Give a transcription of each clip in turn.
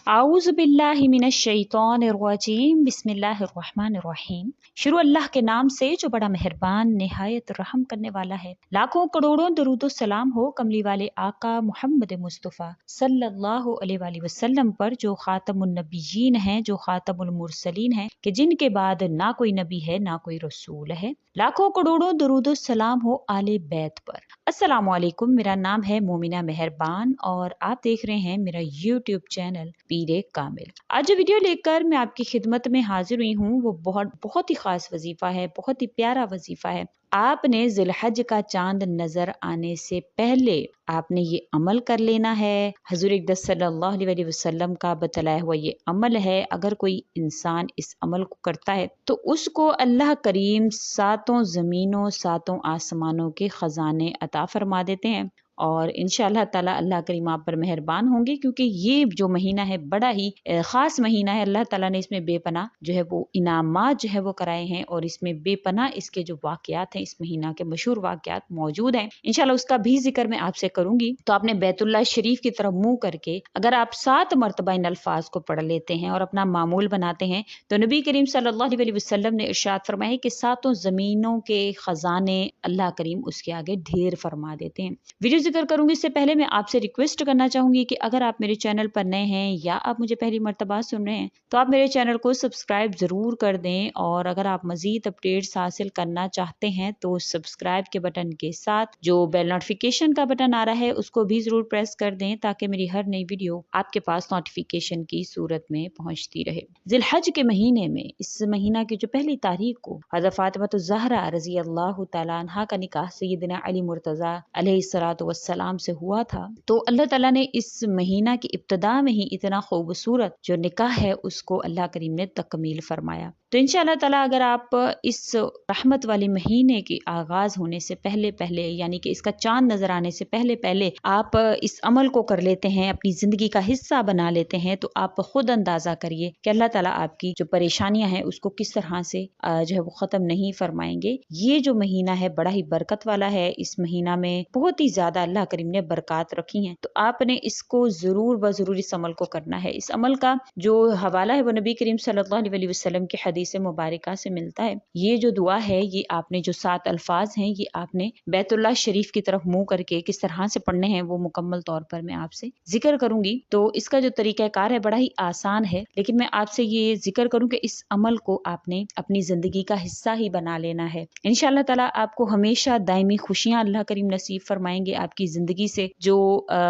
आऊज़ बिल्लाहि मिनश शैतानिर रजीम बिस्मिल्लाहिर रहमानिर रहीम। शुरू अल्लाह के नाम से जो बड़ा मेहरबान निहायत रहम करने वाला है। लाखों करोड़ों दरूदो सलाम हो कमली वाले आका मोहम्मद मुस्तफ़ा सल्लल्लाहु अलैहि वसल्लम पर, जो खातमुन नबिय्यीन हैं, जो खातमुल मुरसलीन हैं, कि जिनके बाद ना कोई नबी है ना कोई रसूल है। लाखों करोड़ों दरूदो सलाम हो आले बैत पर। अस्सलामु अलैकुम, मेरा नाम है मोमिना मेहरबान और आप देख रहे हैं मेरा यूट्यूब चैनल पीरे कामिल। आज जो वीडियो लेकर मैं आपकी खिदमत में हाजिर हुई हूँ वो बहुत ही खास वजीफा है, बहुत ही प्यारा वजीफा है। आपने जिलहज का चांद नजर आने से पहले आपने ये अमल कर लेना है। हजूर अक़दस सल्लल्लाहु अलैहि वसल्लम का बतलाया हुआ ये अमल है। अगर कोई इंसान इस अमल को करता है तो उसको अल्लाह करीम सातों जमीनों सातों आसमानों के खजाने अता फरमा देते हैं और इंशाअल्लाह ताला अल्लाह करीम आप पर मेहरबान होंगे, क्योंकि ये जो महीना है बड़ा ही खास महीना है। अल्लाह ताला ने इसमें बेपनाह जो है वो इनामात जो है वो कराए हैं और इसमें बेपनाह इसके जो वाकयात हैं, इस महीना के मशहूर वाकयात मौजूद हैं। इंशाअल्लाह उसका भी जिक्र मैं आपसे करूंगी। तो आपने बैतुल्लाह शरीफ की तरफ मुंह करके अगर आप 7 मरतबा इन अल्फाज को पढ़ लेते हैं और अपना मामूल बनाते हैं तो नबी करीम सल्लल्लाहु अलैहि वसल्लम ने इरशाद फरमाया कि सातों जमीनों के खजाने अल्लाह करीम उसके आगे ढेर फरमा देते हैं। वीडियो जिक्र करूंगी इससे पहले मैं आपसे रिक्वेस्ट करना चाहूंगी कि अगर आप मेरे चैनल पर नए हैं या आप मुझे पहली मर्तबा सुन रहे हैं तो आप मेरे चैनल को सब्सक्राइब जरूर कर दें, और अगर आप मजीद अपडेट्स हासिल करना चाहते हैं तो सब्सक्राइब के बटन के साथ जो बेल नोटिफिकेशन का बटन आ रहा है उसको भी जरूर प्रेस कर दें ताकि मेरी हर नई वीडियो आपके पास नोटिफिकेशन की सूरत में पहुंचती रहे। जिलहज के महीने में इस महीना की जो पहली तारीख को हज़रत फातिमा ज़हरा रजी अल्लाह तआला अन्हा का निकाह सय्यदना अली मुर्तज़ा अलैहिस्सलातु वस्सलाम से हुआ था। तो अल्लाह ताला ने इस महीना की इब्तिदा में ही इतना खूबसूरत जो निकाह है उसको अल्लाह करीम ने तकमील फरमाया। तो इंशाअल्लाह ताला अगर आप इस रहमत वाले महीने के आगाज होने से पहले पहले, यानी कि इसका चांद नजर आने से पहले पहले आप इस अमल को कर लेते हैं, अपनी जिंदगी का हिस्सा बना लेते हैं, तो आप खुद अंदाजा करिए कि अल्लाह ताला आपकी जो परेशानियां हैं उसको किस तरह से जो है वो खत्म नहीं फरमाएंगे। ये जो महीना है बड़ा ही बरकत वाला है। इस महीना में बहुत ही ज्यादा अल्लाह करीम ने बरकत रखी हैं, तो आपने इसको जरूर व जरूर इस अमल को करना है। इस अमल का जो हवाला है वो नबी करीम सल्लल्लाहु अलैहि वसल्लम की हदीस मुबारका से मिलता है। ये जो दुआ है ये आपने जो 7 अल्फाज हैं ये आपने बैतुल्लाह शरीफ की तरफ मुंह करके किस तरह से पढ़ने हैं वो मुकम्मल तौर पर मैं आपसे जिक्र करूंगी। तो इसका जो तरीकाकार है बड़ा ही आसान है, लेकिन मैं आपसे ये जिक्र करूं कि इस अमल को आपने अपनी जिंदगी का हिस्सा ही बना लेना है। इंशाअल्लाह ताला आपको हमेशा दायमी खुशियां अल्लाह करीम नसीब फरमाएंगे। आपकी जिंदगी से जो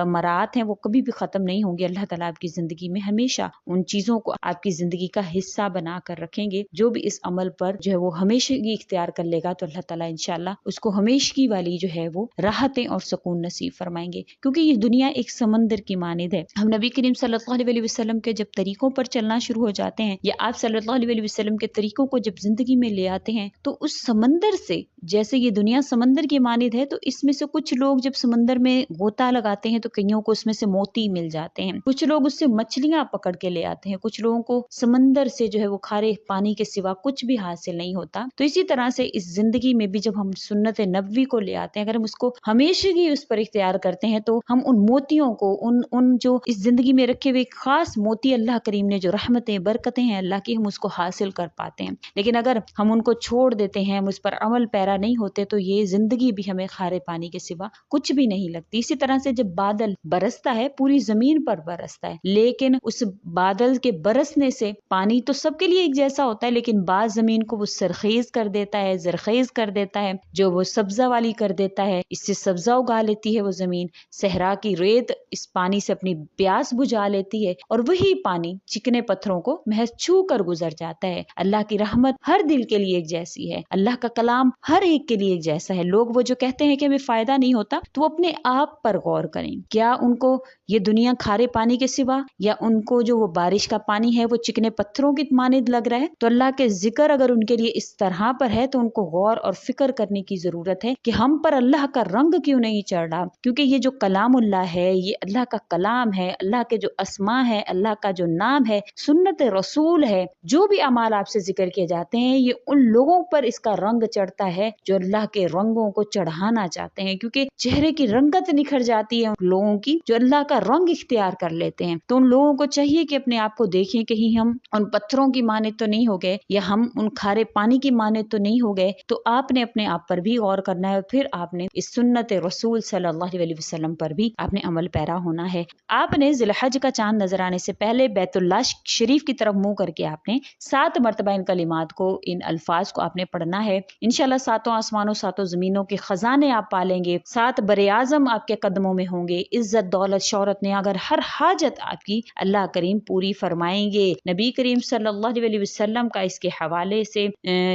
मरात हैं वो कभी भी खत्म नहीं होंगे। अल्लाह ताला आपकी जिंदगी में हमेशा उन चीजों को आपकी जिंदगी का हिस्सा बना कर रखेंगे। जो भी इस अमल पर जो है वो हमेशगी इख्तियार कर लेगा तो अल्लाह ताला इंशाअल्लाह उसको हमेशगी वाली जो है वो राहतें और सुकून नसीब फरमाएंगे, क्योंकि ये दुनिया एक समंदर की मानिद है। हम नबी करीम सल्लल्लाहु अलैहि वसल्लम के जब तरीकों पर चलना शुरू हो जाते हैं या आप सल्लल्लाहु अलैहि वसल्लम के तरीकों को जब जिंदगी में ले आते हैं तो उस समंदर से, जैसे ये दुनिया समंदर की मानिद है, तो इसमें से कुछ लोग जब समंदर में गोता लगाते हैं तो कईयों को उसमें से मोती मिल जाते हैं, कुछ लोग उससे मछलियां पकड़ के ले आते हैं, कुछ लोगों को समंदर से जो है वो खारे पानी के सिवा कुछ भी हासिल नहीं होता। तो इसी तरह से इस जिंदगी में भी जब हम सुन्नत नबवी को ले आते हैं, अगर हम उसको हमेशगी उस पर इख्तियार करते हैं तो हम उन मोतियों को उन जो इस जिंदगी में रखे हुए खास मोती अल्लाह करीम ने जो रहमतें बरकतें हैं अल्लाह की, हम उसको हासिल कर पाते हैं। लेकिन अगर हम उनको छोड़ देते हैं, हम उस पर अमल पैरा नहीं होते, तो ये जिंदगी भी हमें खारे पानी के सिवा कुछ भी नहीं लगती। इसी तरह से जब बादल बरसता है पूरी जमीन पर बरसता है, लेकिन उस बादल के बरसने से पानी तो सबके लिए एक जैसा होता है, लेकिन बाज जमीन को वो सरखेज कर देता है, जरखेज कर देता है, जो वो सब्जा वाली कर देता है। इससे सब्जा उगा लेती है वो जमीन, सहरा की रेत इस पानी से अपनी प्यास बुझा लेती है और वही पानी चिकने पत्थरों को महज छू कर गुजर जाता है। अल्लाह की रहमत हर दिल के लिए एक जैसी है, अल्लाह का कलाम हर एक के लिए एक जैसा है। लोग वो जो कहते हैं कि हमें फायदा नहीं होता, तो वो अपने आप पर गौर करें। क्या उनको ये दुनिया खारे पानी के सिवा या उनको जो वो बारिश का पानी है वो चिकने पत्थरों की मानिद लग रहा है? تو اللہ کے ذکر اگر ان کے لیے اس طرح پر ہے تو ان کو غور اور فکر کرنے کی ضرورت ہے کہ ہم پر اللہ کا رنگ کیوں نہیں چڑھ رہا، کیونکہ یہ جو کلام اللہ ہے یہ اللہ کا کلام ہے، اللہ کے جو اسماء ہے، اللہ کا جو نام ہے، سنت رسول ہے، جو بھی اعمال آپ سے ذکر کیے جاتے ہیں یہ ان لوگوں پر اس کا رنگ چڑھتا ہے جو اللہ کے رنگوں کو چڑھانا چاہتے ہیں، کیونکہ چہرے کی رنگت نکھر جاتی ہے ان لوگوں کی جو اللہ کا رنگ اختیار کر لیتے ہیں۔ تو ان لوگوں کو چاہیے کہ اپنے آپ کو دیکھیں کہیں ہم ان پتھروں کی مانند تو نہیں ہو گئے یا ہم ان کھارے پانی کی مانند تو نہیں ہو گئے۔ تو آپ نے اپنے آپ پر بھی غور کرنا ہے اور پھر آپ نے اس سنت رسول صلی اللہ علیہ وسلم پر بھی آپ نے عمل پیرا ہونا ہے۔ آپ نے ذی الحج کا چاند نظر آنے سے پہلے بیت اللہ شریف کی طرف منہ کر کے آپ نے 7 مرتبہ ان کلمات کو، ان الفاظ کو آپ نے پڑھنا ہے۔ انشاءاللہ 7 آسمانوں 7 زمینوں کے خزانے آپ پالیں گے، 7 براعظم آپ کے قدموں میں ہوں گے، عزت دولت شہرت نے اگر ہر حاجت آپ کی اللہ کریم پوری فرمائیں گے۔ نبی کریم صلی اللہ علیہ وسلم کا اس کے حوالے سے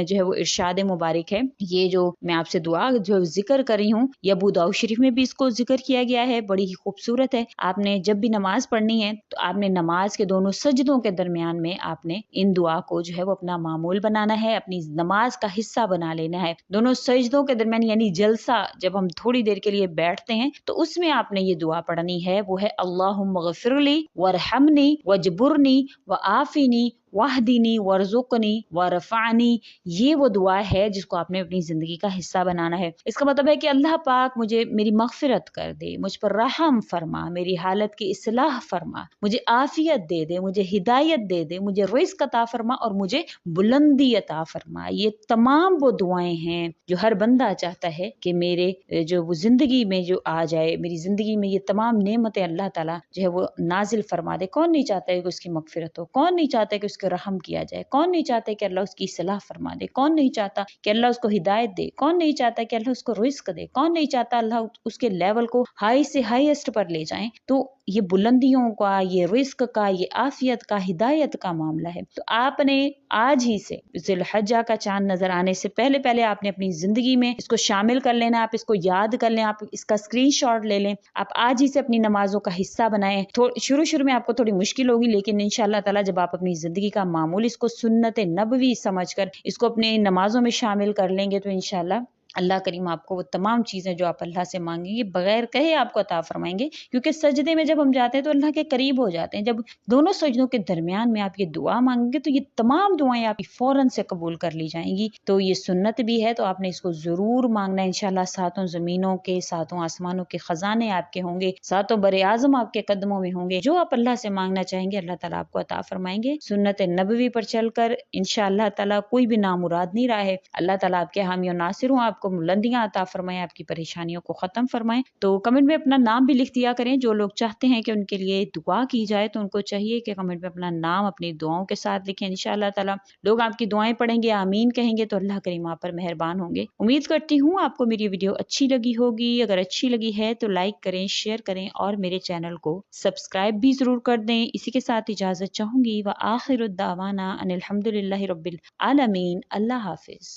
جو ہے وہ ارشاد مبارک ہے، یہ جو میں آپ سے دعا جو ذکر کر رہی ہوں یہ ابو داؤد شریف میں بھی اس کو ذکر کیا گیا ہے، بڑی ہی خوبصورت ہے۔ آپ نے جب بھی نماز پڑھنی ہے تو آپ نے نماز کے دونوں سجدوں کے درمیان میں آپ نے ان دعا کو جو ہے وہ اپنا معمول بنانا ہے، اپنی نماز کا حصہ بنا لینا ہے۔ دونوں سجدوں کے درمیان یعنی جلسہ جب ہم تھوڑی دیر کے لیے بیٹھتے ہیں تو اس میں آپ نے یہ دعا پڑھنی ہے، وہ ہے اللہم اغفر لی وارحمنی واجبرنی وعافنی واہدینی وارزقنی وارفعنی۔ یہ وہ دعا ہے جس کو آپ نے اپنی زندگی کا حصہ بنانا ہے۔ اس کا مطلب ہے کہ اللہ پاک مجھے میری مغفرت کر دے، مجھ پر رحم فرما، میری حالت کی اصلاح فرما، مجھے عافیت دے دے، مجھے ہدایت دے دے، مجھے رزق عطا فرما اور مجھے بلندی عطا فرما۔ یہ تمام وہ دعائیں ہیں جو ہر بندہ چاہتا ہے کہ میرے جو وہ زندگی میں جو آ جائے، میری زندگی میں یہ تمام نعمتیں اللہ تعالیٰ جو ہے وہ نازل فرما دے۔ کون نہیں چاہتا ہے کہ اس کی مغفرت ہو؟ کون نہیں چاہتا ہے کہ اس کے رحم کیا جائے؟ کون نہیں چاہتا ہے کہ اللہ اس کی اصلاح فرما دے؟ کون نہیں چاہتا کہ اللہ اس کو ہدایت دے؟ کون نہیں چاہتا کہ اللہ اس کو رزق دے؟ کون نہیں چاہتا اللہ اس کے لیول کو ہائی سے ہائیسٹ پر لے جائیں؟ تو یہ بلندیوں کا، یہ رزق کا، یہ عافیت کا، ہدایت کا معاملہ ہے۔ تو آپ نے آج ہی سے ذی الحجہ کا چاند نظر آنے سے پہلے آپ نے اپنی زندگی میں اس کو شامل کر لینا، آپ اس کو یاد کر لیں، آپ اس کا اسکرین شاٹ لے لیں، آپ آج ہی سے اپنی نمازوں کا حصہ بنائیں۔ شروع میں آپ کو تھوڑی مشکل ہوگی، لیکن انشاءاللہ تعالی جب آپ اپنی زندگی کا معمول اس کو سنت نبوی سمجھ کر اس کو اپنے نمازوں میں شامل کر لیں گے تو انشاءاللہ اللہ کریم آپ کو وہ تمام چیزیں جو آپ اللہ سے مانگیں گے بغیر کہے آپ کو عطا فرمائیں گے، کیونکہ سجدے میں جب ہم جاتے ہیں تو اللہ کے قریب ہو جاتے ہیں۔ جب دونوں سجدوں کے درمیان میں آپ یہ دعا مانگیں گے تو یہ تمام دعائیں آپ کی فوراً سے قبول کر لی جائیں گی۔ تو یہ سنت بھی ہے، تو آپ نے اس کو ضرور مانگنا ہے۔ انشاءاللہ 7 زمینوں کے 7 آسمانوں کے خزانے آپ کے ہوں گے، 7 براعظم آپ کے قدموں میں ہوں گے، جو آپ اللہ سے مانگنا چاہیں گے اللہ تعالیٰ آپ کو عطا فرمائیں گے۔ سنت نبوی پر چل کر انشاءاللہ تعالیٰ کوئی بھی نامراد نہیں رہا ہے، اللہ تعالیٰ آپ کے حامی و ناصر ہوں، آپ کو بلندیاں عطا فرمائیں، آپ کی پریشانیوں کو ختم فرمائیں۔ تو کمنٹ میں اپنا نام بھی لکھ دیا کریں، جو لوگ چاہتے ہیں کہ ان کے لیے دعا کی جائے تو ان کو چاہیے کہ کمنٹ میں اپنا نام اپنی دعاؤں کے ساتھ لکھیں۔ انشاءاللہ تعالیٰ لوگ آپ کی دعائیں پڑھیں گے، آمین کہیں گے تو اللہ کریم آپ پر مہربان ہوں گے۔ امید کرتی ہوں آپ کو میری ویڈیو اچھی لگی ہوگی، اگر اچھی لگی ہے تو لائک کریں، شیئر کریں اور میرے چینل کو سبسکرائب بھی ضرور کر دیں۔ اسی کے ساتھ اجازت چاہوں گی، وآخر الدعوانا ان الحمد للہ رب العالمین۔ اللہ حافظ۔